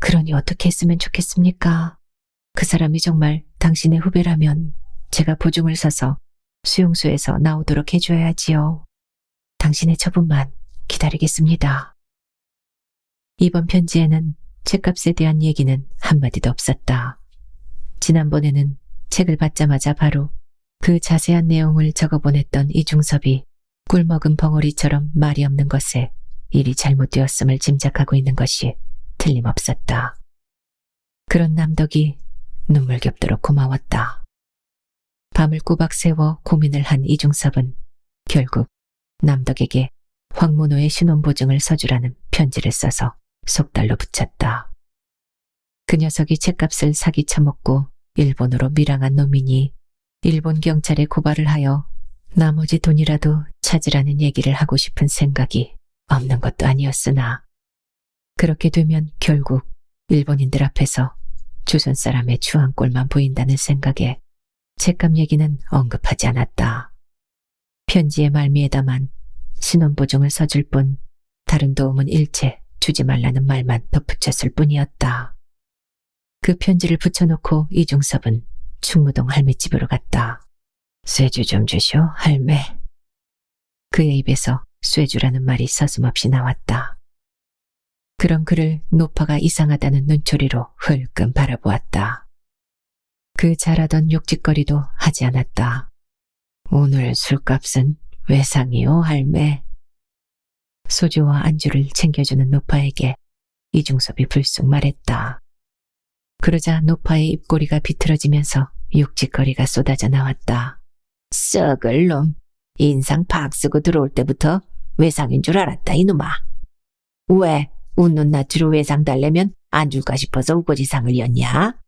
그러니 어떻게 했으면 좋겠습니까? 그 사람이 정말 당신의 후배라면 제가 보증을 서서 수용소에서 나오도록 해줘야지요. 당신의 처분만 기다리겠습니다. 이번 편지에는 책값에 대한 얘기는 한마디도 없었다. 지난번에는 책을 받자마자 바로 그 자세한 내용을 적어보냈던 이중섭이 꿀먹은 벙어리처럼 말이 없는 것에 일이 잘못되었음을 짐작하고 있는 것이 틀림없었다. 그런 남덕이 눈물겹도록 고마웠다. 밤을 꼬박 새워 고민을 한 이중섭은 결국 남덕에게 황문호의 신원보증을 서주라는 편지를 써서 속달로 붙였다. 그 녀석이 책값을 사기 쳐먹고 일본으로 밀항한 놈이니 일본 경찰에 고발을 하여 나머지 돈이라도 찾으라는 얘기를 하고 싶은 생각이 없는 것도 아니었으나 그렇게 되면 결국 일본인들 앞에서 조선 사람의 추한 꼴만 보인다는 생각에 책값 얘기는 언급하지 않았다. 편지의 말미에다만 신원보증을 써줄 뿐 다른 도움은 일체 주지 말라는 말만 덧붙였을 뿐이었다. 그 편지를 붙여놓고 이중섭은 충무동 할매집으로 갔다. 쇠주 좀 주쇼, 할매. 그의 입에서 쇠주라는 말이 서슴없이 나왔다. 그런 그를 노파가 이상하다는 눈초리로 흘끔 바라보았다. 그 잘하던 욕짓거리도 하지 않았다. 오늘 술값은 외상이요, 할매. 소주와 안주를 챙겨주는 노파에게 이중섭이 불쑥 말했다. 그러자 노파의 입꼬리가 비틀어지면서 욕짓거리가 쏟아져 나왔다. 썩을 놈. 인상 팍 쓰고 들어올 때부터 외상인 줄 알았다, 이놈아. 왜 웃는 낯으로 외상 달래면 안 줄까 싶어서 우거지상을 였냐?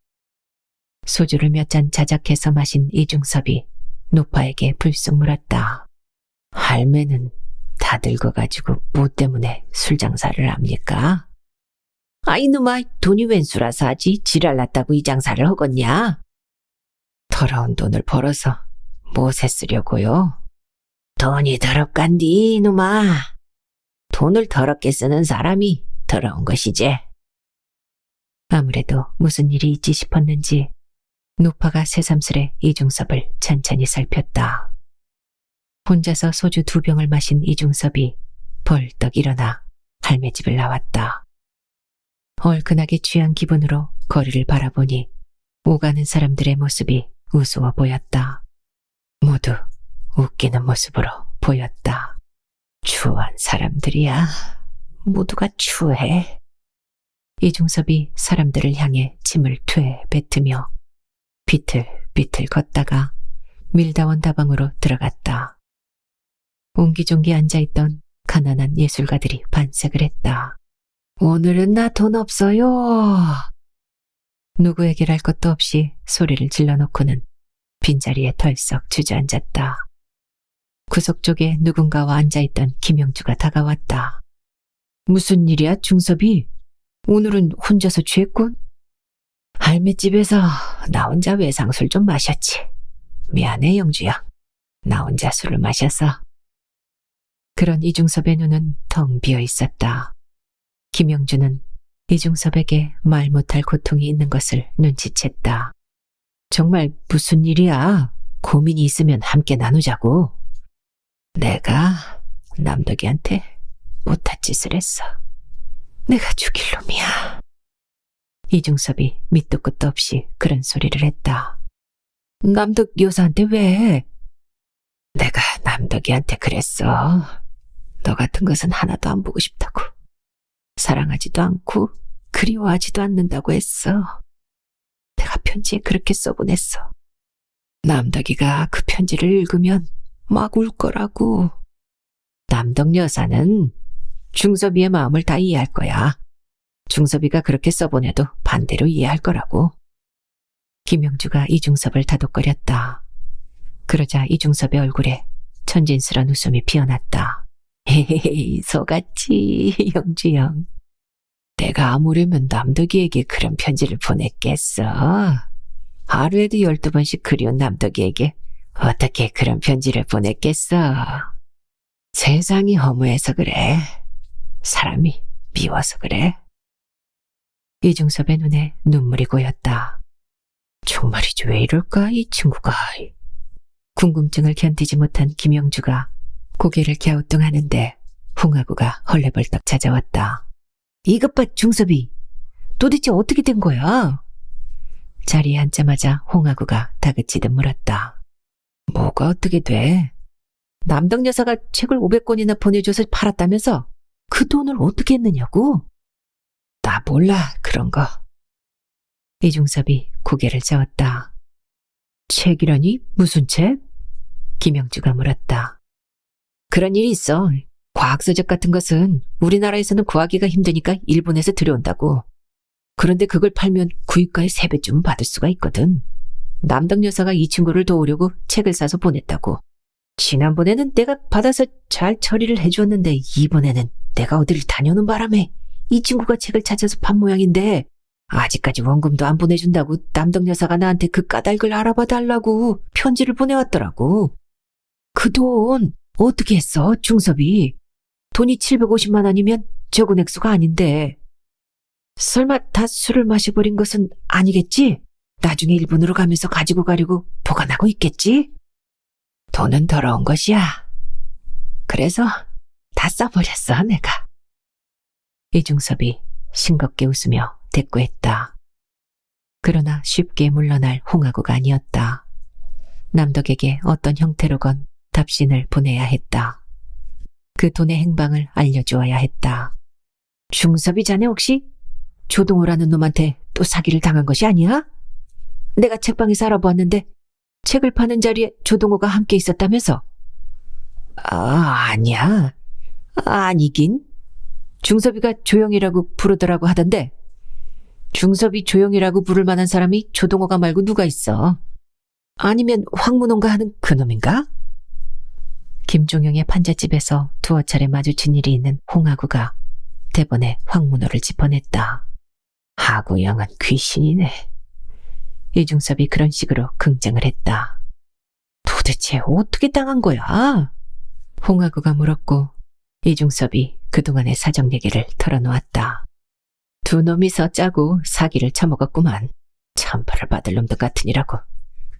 소주를 몇 잔 자작해서 마신 이중섭이 노파에게 불쑥 물었다. 할매는 다 늙어가지고 뭐 때문에 술 장사를 합니까? 이놈아, 돈이 웬 수라서 하지 지랄났다고 이 장사를 하겠냐? 더러운 돈을 벌어서 무엇에 쓰려고요? 돈이 더럽간디, 이놈아. 돈을 더럽게 쓰는 사람이 더러운 것이지. 아무래도 무슨 일이 있지 싶었는지 노파가 새삼스레 이중섭을 찬찬히 살폈다. 혼자서 소주 2병을 마신 이중섭이 벌떡 일어나 할매 집을 나왔다. 얼큰하게 취한 기분으로 거리를 바라보니 오가는 사람들의 모습이 우스워 보였다. 모두 웃기는 모습으로 보였다. 추한 사람들이야. 모두가 추해. 이중섭이 사람들을 향해 침을 퇴 뱉으며 비틀비틀 걷다가 밀다원 다방으로 들어갔다. 옹기종기 앉아있던 가난한 예술가들이 반색을 했다. 오늘은 나 돈 없어요. 누구에게 할 것도 없이 소리를 질러놓고는 빈자리에 털썩 주저앉았다. 구석 쪽에 누군가와 앉아있던 김영주가 다가왔다. 무슨 일이야, 중섭이? 오늘은 혼자서 취했군? 할매집에서 나 혼자 외상술 좀 마셨지. 미안해, 영주야. 나 혼자 술을 마셔서. 그런 이중섭의 눈은 텅 비어 있었다. 김영주는 이중섭에게 말 못할 고통이 있는 것을 눈치챘다. 정말 무슨 일이야? 고민이 있으면 함께 나누자고. 내가 남덕이한테 못할 짓을 했어. 내가 죽일 놈이야. 이중섭이 밑도 끝도 없이 그런 소리를 했다. 남덕 여사한테 왜? 내가 남덕이한테 그랬어. 너 같은 것은 하나도 안 보고 싶다고. 사랑하지도 않고 그리워하지도 않는다고 했어. 내가 편지에 그렇게 써보냈어. 남덕이가 그 편지를 읽으면 막 울 거라고. 남덕 여사는 중섭이의 마음을 다 이해할 거야. 중섭이가 그렇게 써보내도 반대로 이해할 거라고. 김영주가 이중섭을 다독거렸다. 그러자 이중섭의 얼굴에 천진스런 웃음이 피어났다. 헤헤헤, 속았지, 영주 형. 내가 아무려면 남덕이에게 그런 편지를 보냈겠어. 하루에도 12번씩 그리운 남덕이에게 어떻게 그런 편지를 보냈겠어. 세상이 허무해서 그래. 사람이 미워서 그래. 이중섭의 눈에 눈물이 고였다. 정말이지 왜 이럴까, 이 친구가. 궁금증을 견디지 못한 김영주가 고개를 갸우뚱하는데 홍하구가 헐레벌떡 찾아왔다. 이것 봐, 중섭이. 도대체 어떻게 된 거야? 자리에 앉자마자 홍하구가 다그치듯 물었다. 뭐가 어떻게 돼? 남덕 여사가 책을 500권이나 보내줘서 팔았다면서 그 돈을 어떻게 했느냐고? 나 몰라, 그런 거. 이중섭이 고개를 저었다. 책이라니? 무슨 책? 김영주가 물었다. 그런 일이 있어. 과학서적 같은 것은 우리나라에서는 구하기가 힘드니까 일본에서 들여온다고. 그런데 그걸 팔면 구입가의 3배쯤은 받을 수가 있거든. 남덕 여사가 이 친구를 도우려고 책을 사서 보냈다고. 지난번에는 내가 받아서 잘 처리를 해주었는데 이번에는 내가 어디를 다녀오는 바람에 이 친구가 책을 찾아서 판 모양인데 아직까지 원금도 안 보내준다고 남덕 여사가 나한테 그 까닭을 알아봐 달라고 편지를 보내왔더라고. 그 돈 어떻게 했어, 중섭이? 돈이 750만 원이면 적은 액수가 아닌데. 설마 다 술을 마셔버린 것은 아니겠지? 나중에 일본으로 가면서 가지고 가려고 보관하고 있겠지? 돈은 더러운 것이야. 그래서 다 써버렸어, 내가. 이중섭이 싱겁게 웃으며 대꾸했다. 그러나 쉽게 물러날 홍하구가 아니었다. 남덕에게 어떤 형태로건 답신을 보내야 했다. 그 돈의 행방을 알려주어야 했다. 중섭이 자네 혹시 조동호라는 놈한테 또 사기를 당한 것이 아니야? 내가 책방에서 알아보았는데 책을 파는 자리에 조동호가 함께 있었다면서? 아니야. 아니긴. 중섭이가 조용이라고 부르더라고 하던데 중섭이 조용이라고 부를 만한 사람이 조동호가 말고 누가 있어? 아니면 황문홍가 하는 그놈인가? 김종영의 판잣집에서 두어 차례 마주친 일이 있는 홍하구가 대번에 황문호를 짚어냈다. 하구영은 귀신이네. 이중섭이 그런 식으로 긍정을 했다. 도대체 어떻게 당한 거야? 홍하구가 물었고 이중섭이 그동안의 사정 얘기를 털어놓았다. 두 놈이서 짜고 사기를 쳐먹었구만. 천벌을 받을 놈들 같으니라고.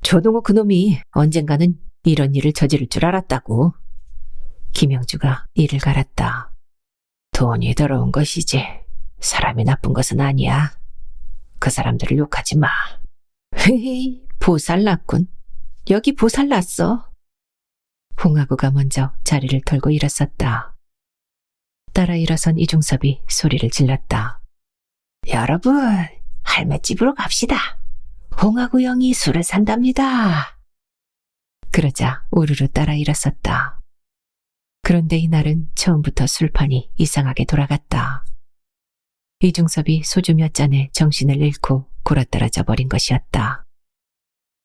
조동호 그놈이 언젠가는 이런 일을 저지를 줄 알았다고. 김영주가 이를 갈았다. 돈이 더러운 것이지 사람이 나쁜 것은 아니야. 그 사람들을 욕하지 마. 헤헤, 보살났군. 여기 보살났어. 홍하구가 먼저 자리를 털고 일어섰다. 따라 일어선 이중섭이 소리를 질렀다. 여러분, 할매집으로 갑시다. 홍하구 형이 술을 산답니다. 그러자 우르르 따라 일어섰다. 그런데 이날은 처음부터 술판이 이상하게 돌아갔다. 이중섭이 소주 몇 잔에 정신을 잃고 굴어떨어져 버린 것이었다.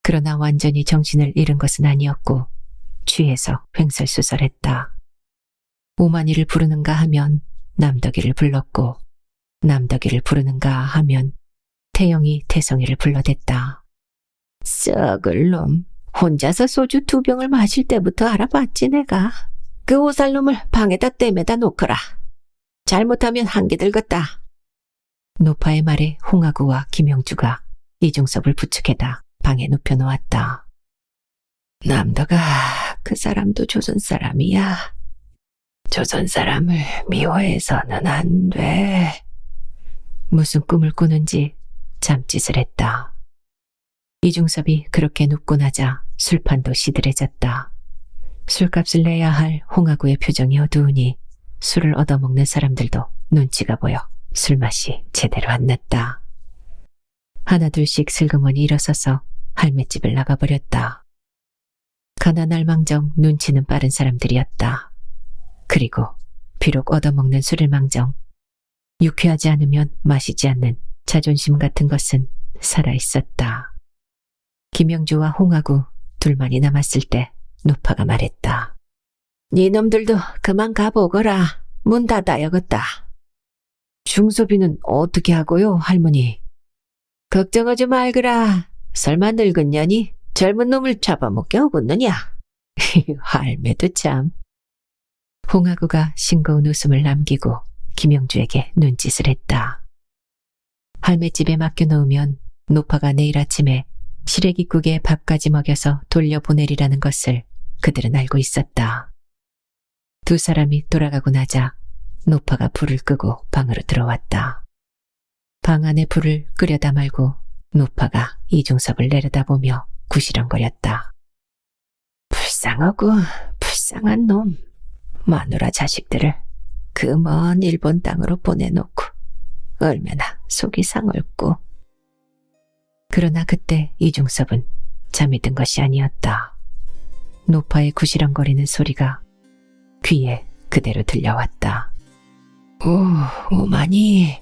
그러나 완전히 정신을 잃은 것은 아니었고 취해서 횡설수설했다. 오만이를 부르는가 하면 남덕이를 불렀고 남덕이를 부르는가 하면 태영이 태성이를 불러댔다. 썩을 놈. 혼자서 소주 2병을 마실 때부터 알아봤지 내가. 그 오살놈을 방에다 떼매다 놓거라. 잘못하면 한개 들겠다. 노파의 말에 홍하구와 김영주가 이중섭을 부축해다 방에 눕혀놓았다. 남덕아, 그 사람도 조선 사람이야. 조선 사람을 미워해서는 안 돼. 무슨 꿈을 꾸는지 잠짓을 했다. 이중섭이 그렇게 눕고 나자 술판도 시들해졌다. 술값을 내야 할 홍하구의 표정이 어두우니 술을 얻어먹는 사람들도 눈치가 보여 술맛이 제대로 안 났다. 하나둘씩 슬그머니 일어서서 할매집을 나가버렸다. 가난할 망정 눈치는 빠른 사람들이었다. 그리고 비록 얻어먹는 술을 망정 유쾌하지 않으면 마시지 않는 자존심 같은 것은 살아있었다. 김영주와 홍하구 둘만이 남았을 때 노파가 말했다. 니놈들도 그만 가보거라. 문 닫아야겠다. 중섭이는 어떻게 하고요, 할머니? 걱정하지 말거라. 설마 늙은 년이 젊은 놈을 잡아먹게 하겠느냐? 할매도 참. 홍하구가 싱거운 웃음을 남기고 김영주에게 눈짓을 했다. 할매집에 맡겨놓으면 노파가 내일 아침에 시래기국에 밥까지 먹여서 돌려보내리라는 것을 그들은 알고 있었다. 두 사람이 돌아가고 나자 노파가 불을 끄고 방으로 들어왔다. 방 안에 불을 끄려다 말고 노파가 이중섭을 내려다보며 구시렁거렸다. 불쌍하고 불쌍한 놈. 마누라 자식들을 그 먼 일본 땅으로 보내놓고 얼마나 속이 상했고. 그러나 그때 이중섭은 잠이 든 것이 아니었다. 노파의 구시렁거리는 소리가 귀에 그대로 들려왔다. 오마니.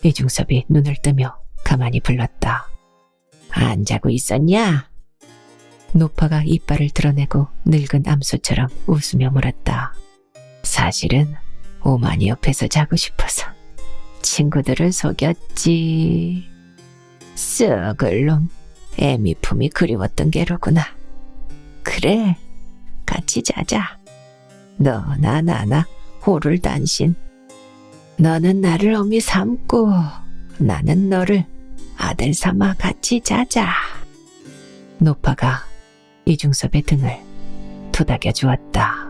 이중섭이 눈을 뜨며 가만히 불렀다. 안 자고 있었냐? 노파가 이빨을 드러내고 늙은 암소처럼 웃으며 물었다. 사실은 오마니 옆에서 자고 싶어서 친구들을 속였지. 썩을 놈. 애미 품이 그리웠던 게로구나. 그래, 같이 자자. 너나 나나 호를 단신. 너는 나를 어미 삼고 나는 너를 아들 삼아 같이 자자. 노파가 이중섭의 등을 토닥여 주었다.